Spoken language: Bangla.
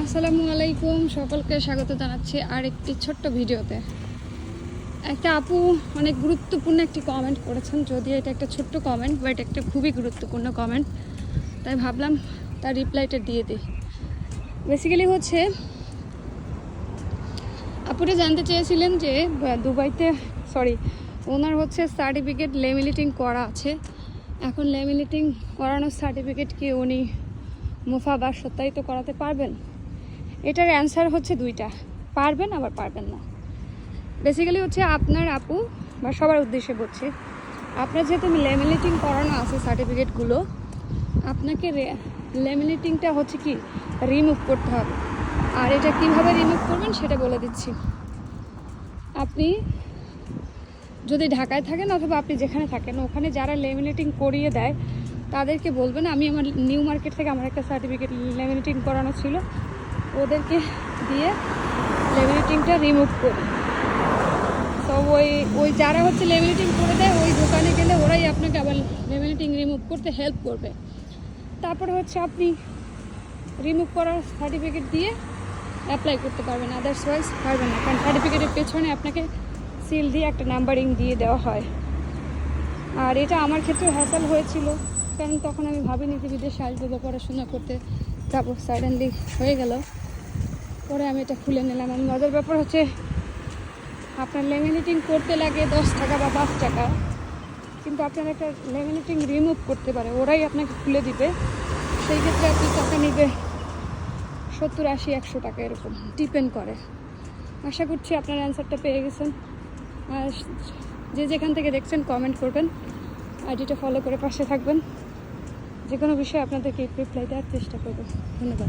আসসালামু আলাইকুম, সকলকে স্বাগত জানাচ্ছি আর একটি ছোট্ট ভিডিওতে। একটা আপু অনেক গুরুত্বপূর্ণ একটি কমেন্ট করেছেন, যদিও এটা একটা ছোট্ট কমেন্ট, বাট একটা খুবই গুরুত্বপূর্ণ কমেন্ট, তাই ভাবলাম তার রিপ্লাইটা দিয়ে দিই। বেসিক্যালি হচ্ছে আপুটা জানতে চেয়েছিলেন যে দুবাইতে ওনার হচ্ছে সার্টিফিকেট লেমিনেটিং করা আছে। এখন লেমিনেটিং করানোর সার্টিফিকেট কি উনি মুফা বা সত্যায়িত করাতে পারবেন? এটার অ্যান্সার হচ্ছে দুইটা, পারবেন আবার পারবেন না। বেসিক্যালি হচ্ছে আপনার আপু বা সবার উদ্দেশ্যে বলছি, আপনার যেহেতু লেমিনেটিং করানো আছে সার্টিফিকেটগুলো, আপনাকে লেমিনেটিংটা হচ্ছে কি রিমুভ করতে হবে। আর এটা কিভাবে রিমুভ করবেন সেটা বলে দিচ্ছি। আপনি যদি ঢাকায় থাকেন অথবা আপনি যেখানে থাকেন, ওখানে যারা লেমিনেটিং করিয়ে দেয় তাদেরকে বলবেন আমি আমার নিউ মার্কেট থেকে আমার একটা সার্টিফিকেট লেমিনেটিং করানো ছিল, ওদেরকে দিয়ে লেমিনেটিংটা রিমুভ করি। তো ওই যারা হচ্ছে লেমিনেটিং করে দেয় ওই দোকানে গেলে ওরাই আপনাকে আবার লেমিনেটিং রিমুভ করতে হেল্প করবে। তারপরে হচ্ছে আপনি রিমুভ করার সার্টিফিকেট দিয়ে অ্যাপ্লাই করতে পারবেন, আদার্সওয়াইজ পারবেন না, কারণ সার্টিফিকেটের পেছনে আপনাকে সিল দিয়ে একটা নাম্বারিং দিয়ে দেওয়া হয়। আর এটা আমার ক্ষেত্রে হ্যাসেল হয়েছিল, কারণ তখন আমি ভাবিনি যে বিদেশে আসবো বা পড়াশোনা করতে যাবো, সাডেনলি হয়ে গেল। পরে আমি এটা খুলে নিলাম। আর মজার ব্যাপার হচ্ছে আপনার লেমিনেটিং করতে লাগে 10 টাকা বা 5 টাকা, কিন্তু আপনার একটা লেমিনেটিং রিমুভ করতে পারে, ওরাই আপনাকে খুলে দিবে। সেই ক্ষেত্রে আপনি টাকা নিবে 70, 80, 100 টাকা, এরকম ডিপেন্ড করে। আশা করছি আপনার অ্যান্সারটা পেয়ে গেছেন। আর যে যেখান থেকে দেখছেন কমেন্ট করবেন, আইডিটা ফলো করে পাশে থাকবেন। যে কোনো বিষয়ে আপনাদেরকে রিপ্লাই দেওয়ার চেষ্টা করবেন। ধন্যবাদ।